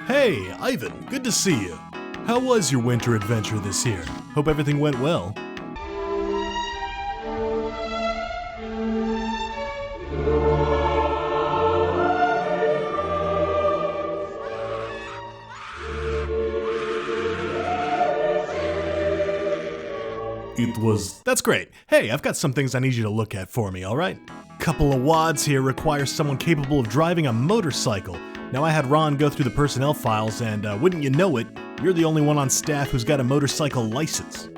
Hey, Ivan, good to see you. How was your winter adventure this year? Hope everything went well. That's great. Hey, I've got some things I need you to look at for me, alright? Couple of WADs here require someone capable of driving a motorcycle. Now I had Ron go through the personnel files and wouldn't you know it, you're the only one on staff who's got a motorcycle license.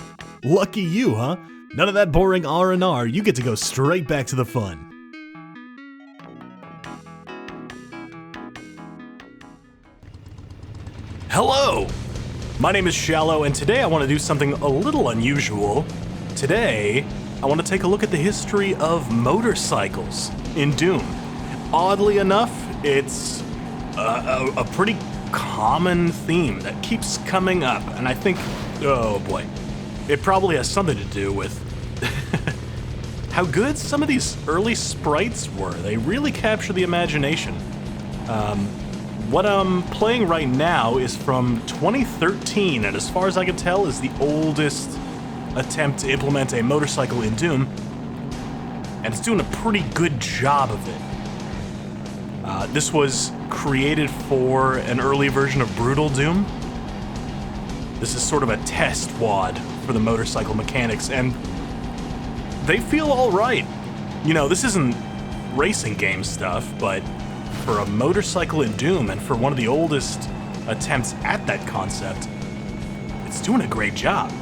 Lucky you, huh? None of that boring R&R, you get to go straight back to the fun. Hello! My name is Shallow, and today I want to do something a little unusual. Today, I want to take a look at the history of motorcycles in Doom. Oddly enough, it's a pretty common theme that keeps coming up, and I think, oh boy, it probably has something to do with how good some of these early sprites were. They really capture the imagination. What I'm playing right now is from 2013, and as far as I can tell is the oldest attempt to implement a motorcycle in Doom, and it's doing a pretty good job of it. This was created for an early version of Brutal Doom. This is sort of a test WAD for the motorcycle mechanics, and they feel alright. You know, this isn't racing game stuff, but for a motorcycle in Doom, and for one of the oldest attempts at that concept, it's doing a great job.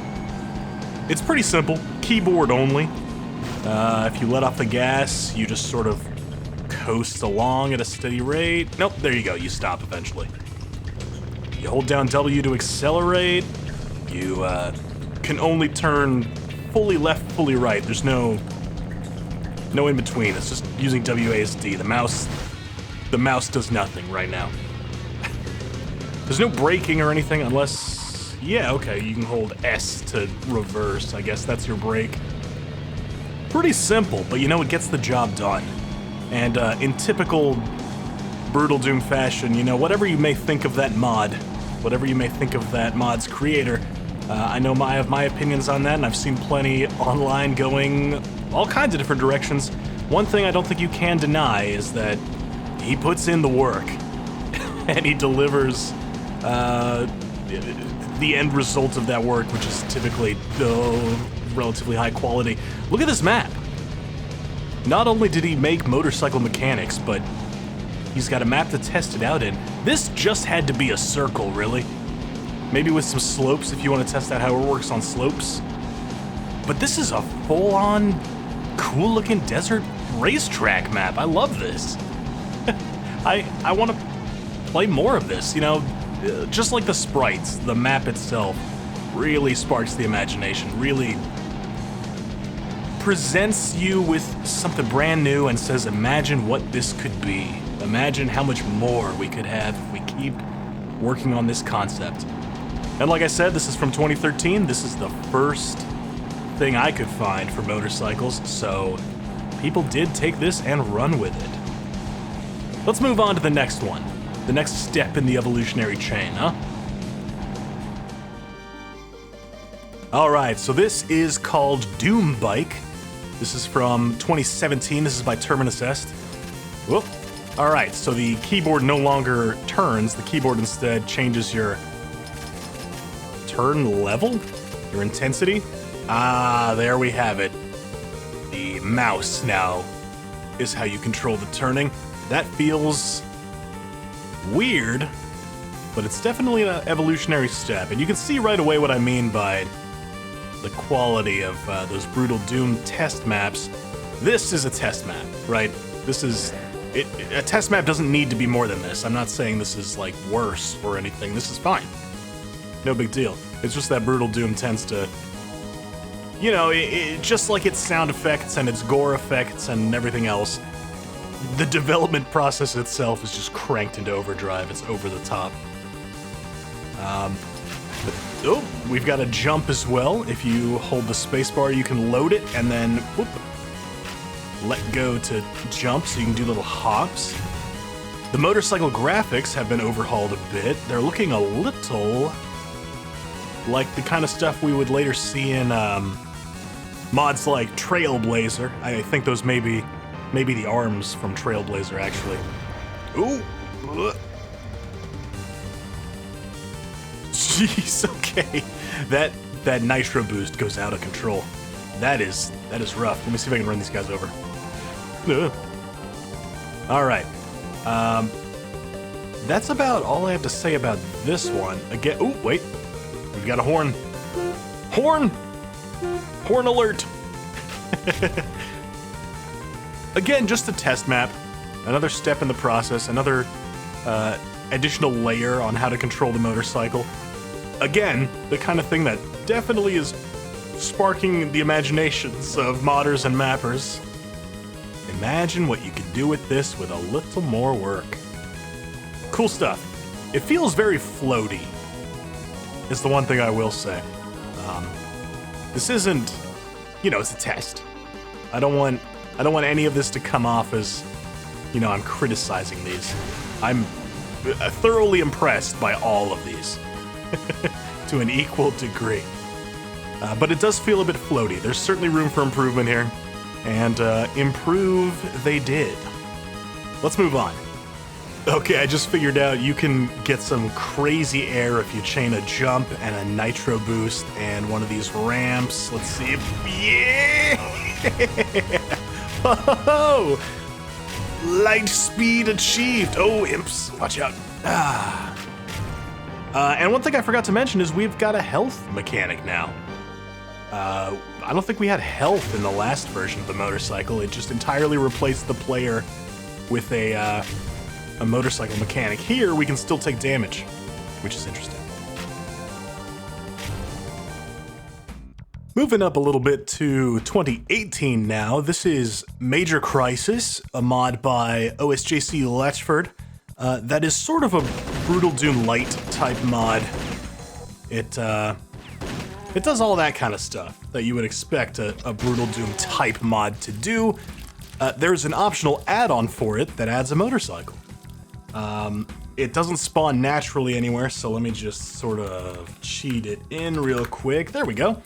It's pretty simple, keyboard only. If you let off the gas, you just sort of coast along at a steady rate. Nope, there you go, you stop eventually. You hold down W to accelerate. You can only turn fully left, fully right. There's no in between. It's just using WASD. The mouse does nothing right now. There's no braking or anything unless, yeah, okay, you can hold S to reverse. I guess that's your brake. Pretty simple, but you know, it gets the job done. And in typical Brutal Doom fashion, you know, whatever you may think of that mod, whatever you may think of that mod's creator, I know I have my opinions on that, and I've seen plenty online going all kinds of different directions. One thing I don't think you can deny is that he puts in the work, and he delivers the end result of that work, which is typically relatively high quality. Look at this map. Not only did he make motorcycle mechanics, but he's got a map to test it out in. This just had to be a circle, really. Maybe with some slopes if you want to test out how it works on slopes. But this is a full-on, cool-looking desert racetrack map. I love this. I want to play more of this, you know, just like the sprites, the map itself really sparks the imagination, really presents you with something brand new and says, imagine what this could be. Imagine how much more we could have if we keep working on this concept. And like I said, this is from 2013. This is the first thing I could find for motorcycles, so people did take this and run with it. Let's move on to the next one. The next step in the evolutionary chain, huh? Alright, so this is called Doom Bike. This is from 2017. This is by Terminus Est. Whoop. Alright, so the keyboard no longer turns. The keyboard instead changes your turn level? Your intensity? Ah, there we have it. The mouse now is how you control the turning. That feels weird, but it's definitely an evolutionary step, and you can see right away what I mean by the quality of those Brutal Doom test maps. This is a test map, right? This is... a test map doesn't need to be more than this. I'm not saying this is, like, worse or anything. This is fine. No big deal. It's just that Brutal Doom tends to... You know, just like its sound effects and its gore effects and everything else, the development process itself is just cranked into overdrive. It's over the top. Oh, we've got a jump as well. If you hold the spacebar, you can load it and then whoop, let go to jump, so you can do little hops. The motorcycle graphics have been overhauled a bit. They're looking a little like the kind of stuff we would later see in mods like Trailblazer. I think those may be the arms from Trailblazer, actually. Ooh! Jeez, okay. That nitro boost goes out of control. That is rough. Let me see if I can run these guys over. Alright. That's about all I have to say about this one. Again, oh, wait. We've got a horn. Horn! Horn alert! Again, just a test map. Another step in the process. Another additional layer on how to control the motorcycle. Again, the kind of thing that definitely is sparking the imaginations of modders and mappers. Imagine what you could do with this with a little more work. Cool stuff. It feels very floaty, is the one thing I will say. This isn't, it's a test. I don't want any of this to come off as, I'm criticizing these. I'm thoroughly impressed by all of these to an equal degree. But it does feel a bit floaty. There's certainly room for improvement here, and improve they did. Let's move on. Okay, I just figured out you can get some crazy air if you chain a jump and a nitro boost and one of these ramps. Let's see if... Yeah! Oh! Light speed achieved. Oh, imps. Watch out. And one thing I forgot to mention is we've got a health mechanic now. I don't think we had health in the last version of the motorcycle. It just entirely replaced the player with a motorcycle mechanic. Here, we can still take damage, which is interesting. Moving up a little bit to 2018 now, this is Major Crisis, a mod by OSJC Letchford. That is sort of a Brutal Doom Light type mod. It does all that kind of stuff that you would expect a Brutal Doom type mod to do. There's an optional add-on for it that adds a motorcycle. It doesn't spawn naturally anywhere, so let me just sort of cheat it in real quick. There we go.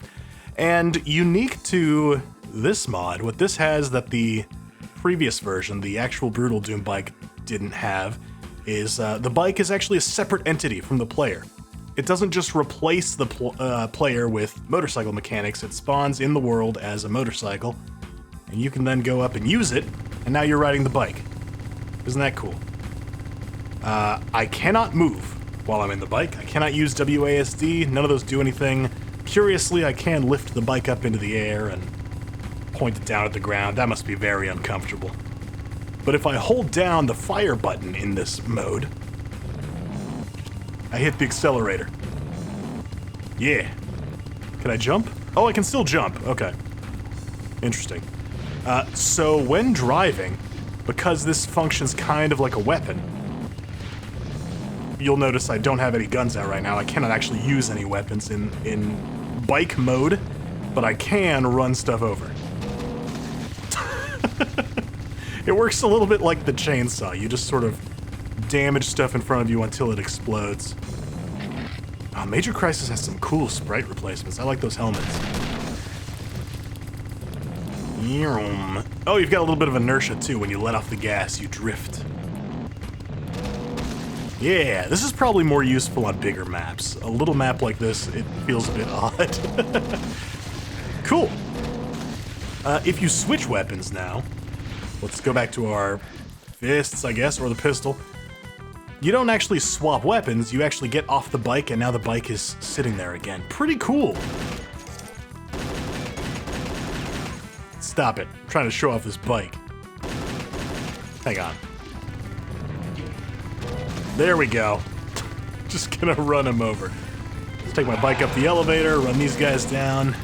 And unique to this mod, what this has that the previous version, the actual Brutal Doom bike, didn't have, is the bike is actually a separate entity from the player. It doesn't just replace the player with motorcycle mechanics, it spawns in the world as a motorcycle, and you can then go up and use it, and now you're riding the bike. Isn't that cool? I cannot move while I'm in the bike. I cannot use WASD, none of those do anything. Curiously, I can lift the bike up into the air and point it down at the ground. That must be very uncomfortable. But if I hold down the fire button in this mode, I hit the accelerator. Yeah. Can I jump? Oh, I can still jump. Okay. Interesting. So when driving, because this functions kind of like a weapon, you'll notice I don't have any guns out right now. I cannot actually use any weapons in bike mode, but I can run stuff over. It works a little bit like the chainsaw. You just sort of damage stuff in front of you until it explodes. Oh, Major Crisis has some cool sprite replacements. I like those helmets. Oh, you've got a little bit of inertia too. When you let off the gas, you drift. Yeah, this is probably more useful on bigger maps. A little map like this, it feels a bit odd. Cool. If you switch weapons now, let's go back to our fists, I guess, or the pistol. You don't actually swap weapons, you actually get off the bike and now the bike is sitting there again. Pretty cool. Stop it. I'm trying to show off this bike. Hang on. There we go. Just gonna run him over. Let's take my bike up the elevator, run these guys down,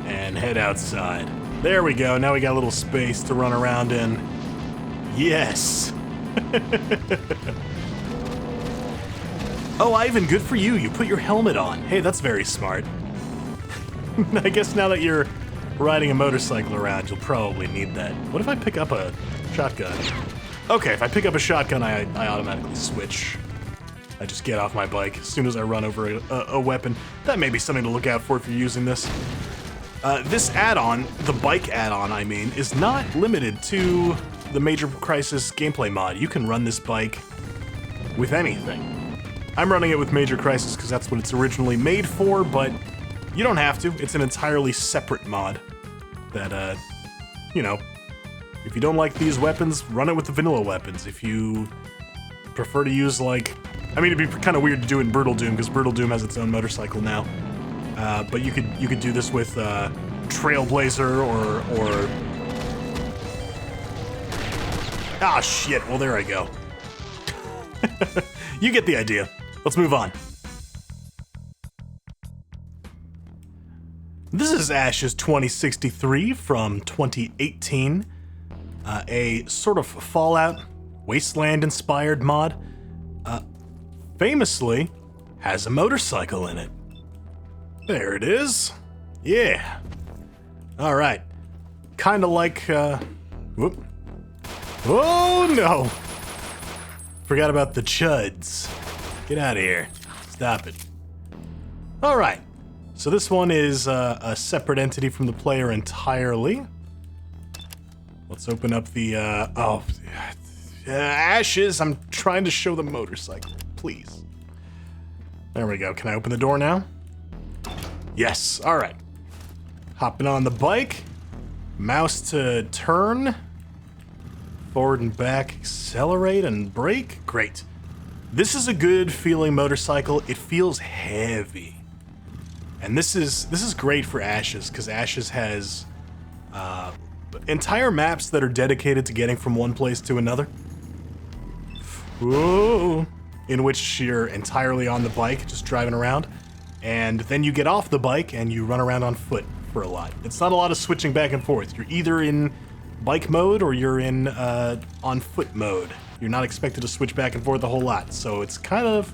and head outside. There we go. Now we got a little space to run around in. Yes. Oh, Ivan, good for you. You put your helmet on. Hey, that's very smart. I guess now that you're riding a motorcycle around, you'll probably need that. What if I pick up a Shotgun. Okay, if I pick up a shotgun, I automatically switch. I just get off my bike as soon as I run over a weapon. That may be something to look out for if you're using this. This add-on, the bike add-on, I mean, is not limited to the Major Crisis gameplay mod. You can run this bike with anything. I'm running it with Major Crisis because that's what it's originally made for, but you don't have to. It's an entirely separate mod that, you know, if you don't like these weapons, run it with the vanilla weapons. If you prefer to use, like, I mean, it'd be kind of weird to do in Brutal Doom because Brutal Doom has its own motorcycle now. But you could do this with Trailblazer or ah, shit. Well, there I go. You get the idea. Let's move on. This is Ash's 2063 from 2018. A sort of Fallout, Wasteland-inspired mod. Famously, has a motorcycle in it. There it is. Yeah. All right. Kind of like, whoop. Oh, no. Forgot about the chuds. Get out of here. Stop it. All right. So this one is a separate entity from the player entirely. Let's open up the, Ashes. I'm trying to show the motorcycle. Please. There we go. Can I open the door now? Yes. All right. Hopping on the bike. Mouse to turn. Forward and back, accelerate and brake. Great. This is a good feeling motorcycle. It feels heavy. And this is great for Ashes, because Ashes has entire maps that are dedicated to getting from one place to another. Whoa. In which you're entirely on the bike, just driving around. And then you get off the bike and you run around on foot for a lot. It's not a lot of switching back and forth. You're either in bike mode or you're in on foot mode. You're not expected to switch back and forth a whole lot. So it's kind of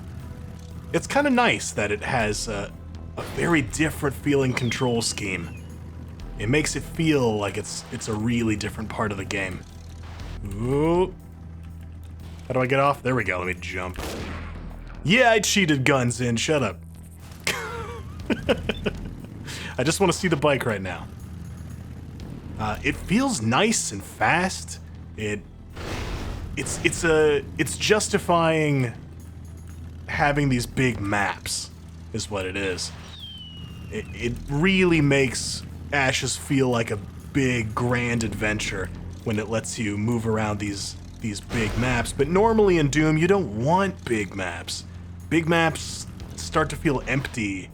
nice that it has a very different feeling control scheme. It makes it feel like it's a really different part of the game. Ooh. How do I get off? There we go. Let me jump. Yeah, I cheated guns in. Shut up. I just want to see the bike right now. It feels nice and fast. It's justifying having these big maps, is what it is. It really makes Ashes feel like a big, grand adventure when it lets you move around these big maps. But normally in Doom, you don't want big maps. Big maps start to feel empty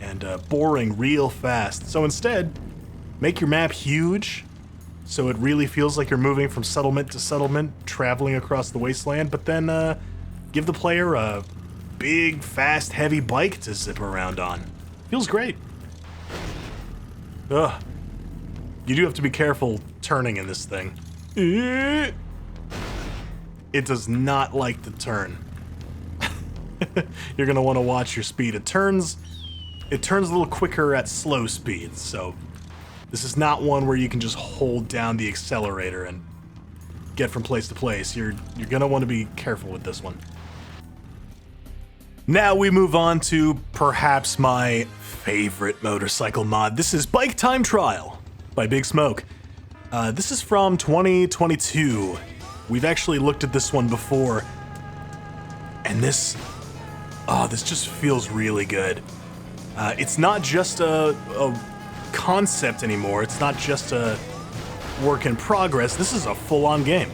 and boring real fast. So instead, make your map huge, so it really feels like you're moving from settlement to settlement, traveling across the wasteland, but then give the player a big, fast, heavy bike to zip around on. Feels great. Ugh. You do have to be careful turning in this thing. It does not like to turn. You're gonna want to watch your speed. It turns a little quicker at slow speeds, so this is not one where you can just hold down the accelerator and get from place to place. You're gonna want to be careful with this one. Now we move on to perhaps my favorite motorcycle mod. This is Bike Time Trial by Big Smoke. This is from 2022. We've actually looked at this one before, and this just feels really good. It's not just a concept anymore. It's not just a work in progress. This is a full-on game.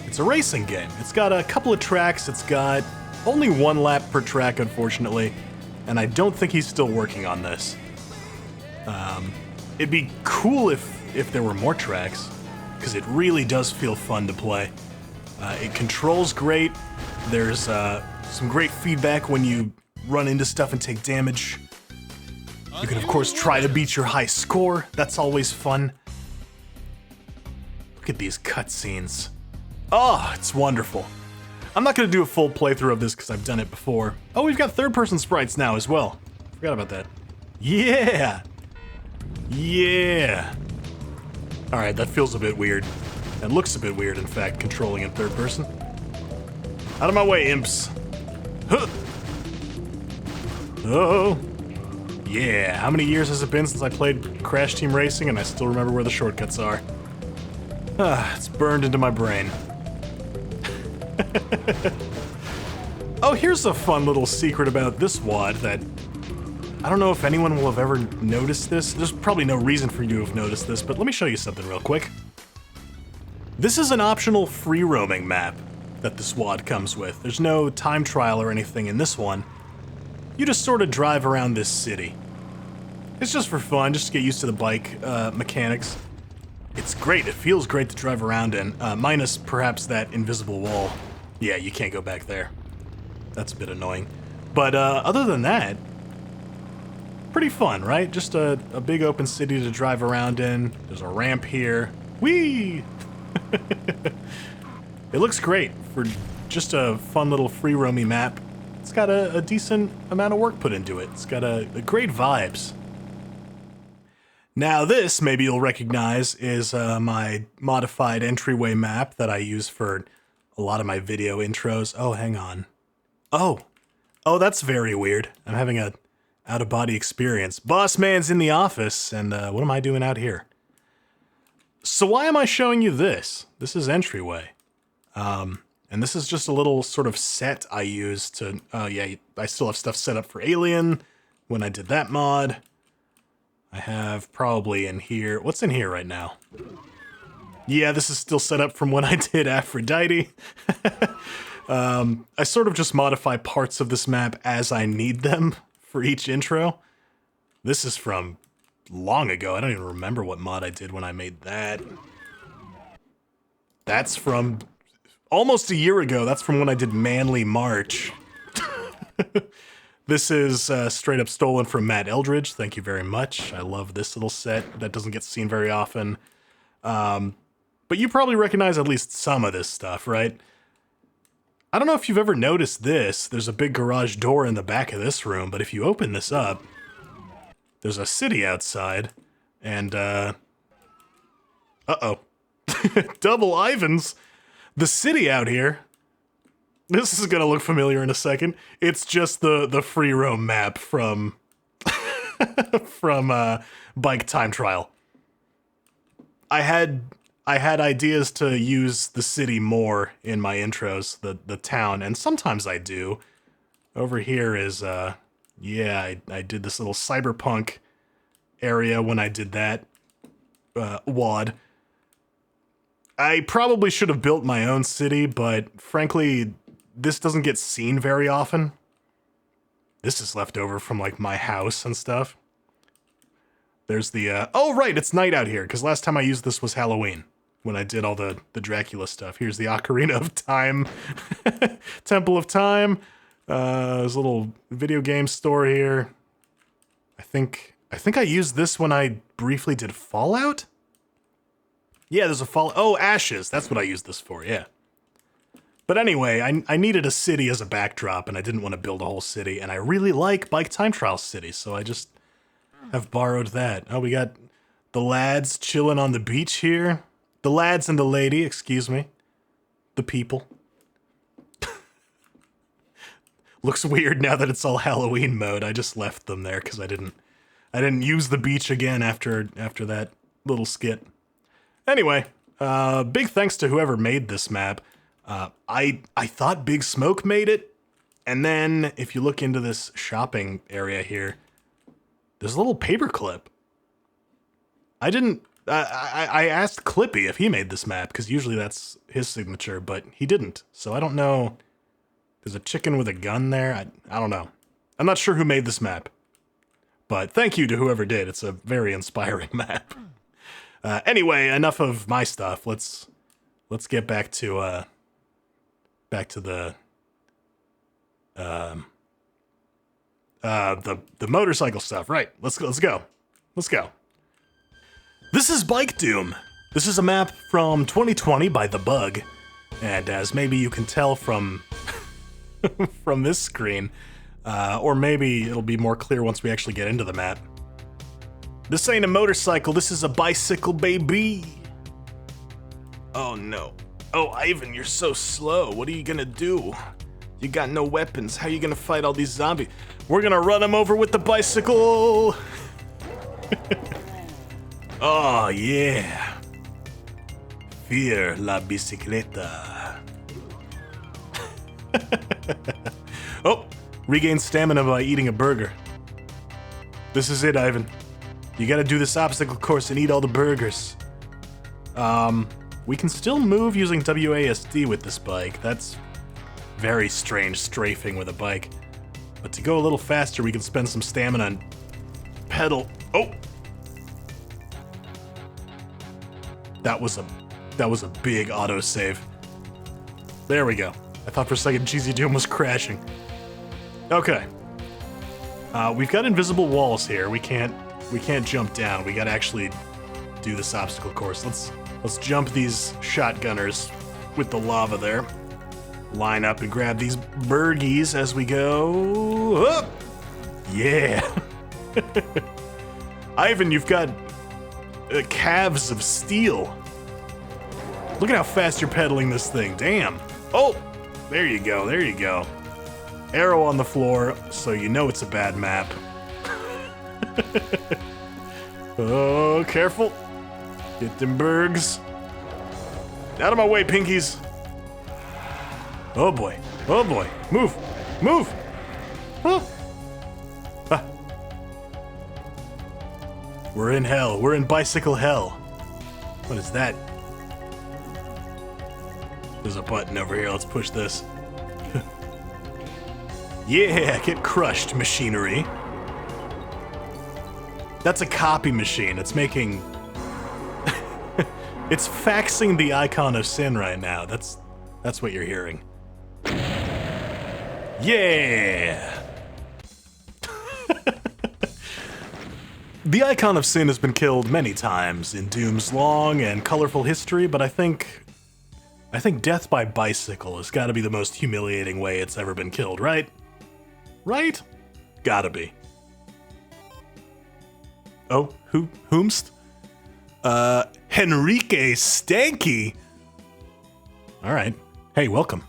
It's a racing game. It's got a couple of tracks. It's got only one lap per track, unfortunately, and I don't think he's still working on this. It'd be cool if there were more tracks, because it really does feel fun to play. It controls great. There's some great feedback when you run into stuff and take damage. You can, of course, try to beat your high score. That's always fun. Look at these cutscenes. Oh, it's wonderful. I'm not going to do a full playthrough of this because I've done it before. Oh, we've got third-person sprites now as well. Forgot about that. Yeah! Yeah! Alright, that feels a bit weird. It looks a bit weird, in fact, controlling in third person. Out of my way, imps. Huh. Oh. Yeah, how many years has it been since I played Crash Team Racing and I still remember where the shortcuts are? Ah, it's burned into my brain. Oh, here's a fun little secret about this WOD that I don't know if anyone will have ever noticed this. There's probably no reason for you to have noticed this, but let me show you something real quick. This is an optional free roaming map that this WOD comes with. There's no time trial or anything in this one. You just sort of drive around this city. It's just for fun, just to get used to the bike mechanics. It's great, it feels great to drive around in, minus perhaps that invisible wall. Yeah, you can't go back there. That's a bit annoying. But other than that, pretty fun, right? Just a big open city to drive around in. There's a ramp here. Whee! It looks great for just a fun little free roaming map. It's got a decent amount of work put into it. It's got a great vibes. Now this, maybe you'll recognize, is my modified entryway map that I use for a lot of my video intros. Oh, hang on. Oh, that's very weird. I'm having a out-of-body experience. Boss man's in the office, and what am I doing out here? So why am I showing you this? This is entryway. And this is just a little sort of set I use to, yeah, I still have stuff set up for Alien when I did that mod. I have probably in here, what's in here right now? Yeah, this is still set up from when I did Aphrodite. I sort of just modify parts of this map as I need them for each intro. This is from long ago. I don't even remember what mod I did when I made that. That's from almost a year ago. That's from when I did Manly March. This is straight up stolen from Matt Eldridge. Thank you very much. I love this little set. That doesn't get seen very often. But you probably recognize at least some of this stuff, right? I don't know if you've ever noticed this. There's a big garage door in the back of this room, but if you open this up, there's a city outside, and, uh-oh. Double Ivans. The city out here, this is gonna look familiar in a second. It's just the free roam map from, Bike Time Trial. I had ideas to use the city more in my intros, the town, and sometimes I do. Over here is, yeah, I did this little cyberpunk area when I did that WOD. I probably should have built my own city, but frankly, this doesn't get seen very often. This is left over from, like, my house and stuff. There's the, oh, right, it's night out here, because last time I used this was Halloween, when I did all the Dracula stuff. Here's the Ocarina of Time, Temple of Time. There's a little video game store here. I think I used this when I briefly did Fallout? Yeah, there's a oh, Ashes. That's what I used this for, yeah. But anyway, I needed a city as a backdrop, and I didn't want to build a whole city, and I really like Bike Time Trial City, so I just have borrowed that. Oh, we got the lads chilling on the beach here. The lads and the lady, excuse me. The people. Looks weird now that it's all Halloween mode. I just left them there because I didn't use the beach again after that little skit. Anyway, big thanks to whoever made this map. I thought Big Smoke made it, and then if you look into this shopping area here, there's a little paperclip. I asked Clippy if he made this map, because usually that's his signature, but he didn't. So I don't know. There's a chicken with a gun there. I don't know. I'm not sure who made this map. But thank you to whoever did. It's a very inspiring map. Anyway, enough of my stuff. Let's get back to the motorcycle stuff. Right. Let's go. This is Bike Doom. This is a map from 2020 by The Bug, and as maybe you can tell from from this screen, or maybe it'll be more clear once we actually get into the map. This ain't a motorcycle, this is a bicycle, baby. Oh no. Oh, Ivan, you're so slow. What are you gonna do? You got no weapons. How are you gonna fight all these zombies? We're gonna run them over with the bicycle. Oh, yeah. Fear la bicicleta. Oh, regain stamina by eating a burger. This is it, Ivan. You gotta do this obstacle course and eat all the burgers. We can still move using WASD with this bike. That's very strange, strafing with a bike. But to go a little faster, we can spend some stamina and pedal. Oh! That was a big autosave. There we go. I thought for a second GZ Doom was crashing. Okay. We've got invisible walls here. We can't jump down. We gotta actually do this obstacle course. Let's jump these shotgunners with the lava there. Line up and grab these birdies as we go. Up! Yeah. Ivan, you've got calves of steel. Look at how fast you're pedaling this thing. Damn. Oh, there you go. There you go. Arrow on the floor, so you know it's a bad map. Oh, careful. Get them bergs. Out of my way, pinkies. Oh boy. Oh boy. Move. Move. Ah. Ah. We're in hell. We're in bicycle hell. What is that? There's a button over here. Let's push this. Yeah, get crushed, machinery. That's a copy machine. It's making... It's faxing the icon of sin right now. That's what you're hearing. Yeah! The icon of sin has been killed many times in Doom's long and colorful history, but I think death by bicycle has got to be the most humiliating way it's ever been killed, right? Right? Gotta be. Oh, whomst? Henrique Stanky. All right. Hey, welcome.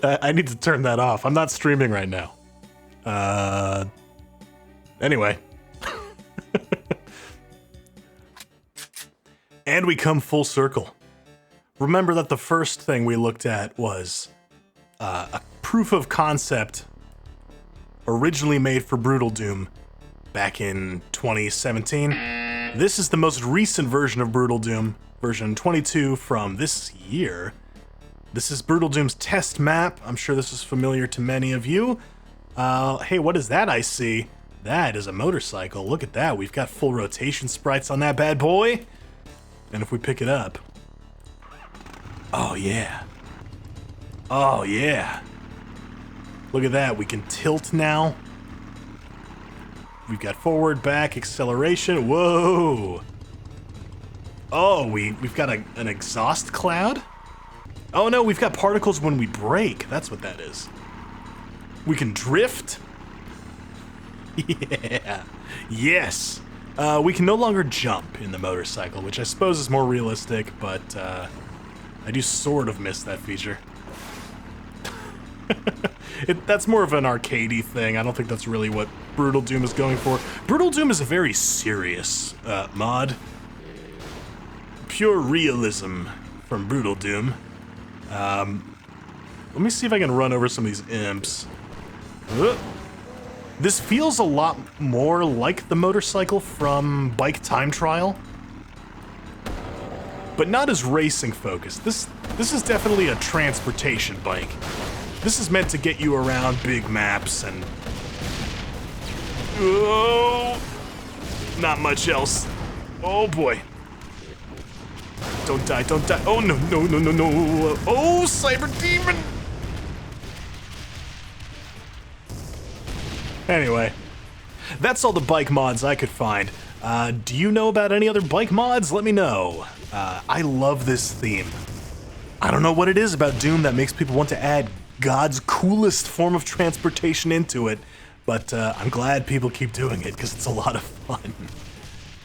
I need to turn that off. I'm not streaming right now. Anyway. And we come full circle. Remember that the first thing we looked at was a proof of concept originally made for Brutal Doom back in 2017. This is the most recent version of Brutal Doom, version 22 from this year. This is Brutal Doom's test map. I'm sure this is familiar to many of you. Hey, what is that I see? That is a motorcycle. Look at that. We've got full rotation sprites on that bad boy. And if we pick it up... Oh, yeah. Oh, yeah. Look at that. We can tilt now. We've got forward, back, acceleration. Whoa. Oh, we've got an exhaust cloud? Oh, no, we've got particles when we brake. That's what that is. We can drift. Yeah. Yes. We can no longer jump in the motorcycle, which I suppose is more realistic, but I do sort of miss that feature. That's more of an arcadey thing. I don't think that's really what Brutal Doom is going for. Brutal Doom is a very serious mod. Pure realism from Brutal Doom. Let me see if I can run over some of these imps. This feels a lot more like the motorcycle from Bike Time Trial, but not as racing focused. This is definitely a transportation bike. This is meant to get you around big maps and... Oh, not much else. Oh boy. Don't die, don't die. Oh no, no, no, no, no. Oh, Cyber Demon! Anyway, that's all the bike mods I could find. Do you know about any other bike mods? Let me know. I love this theme. I don't know what it is about Doom that makes people want to add God's coolest form of transportation into it, but I'm glad people keep doing it because it's a lot of fun.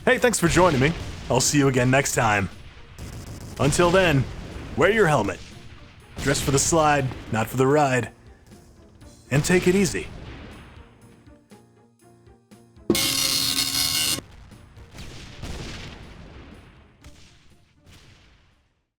Hey, thanks for joining me. I'll see you again next time. Until then, wear your helmet. Dress for the slide, not for the ride. And take it easy.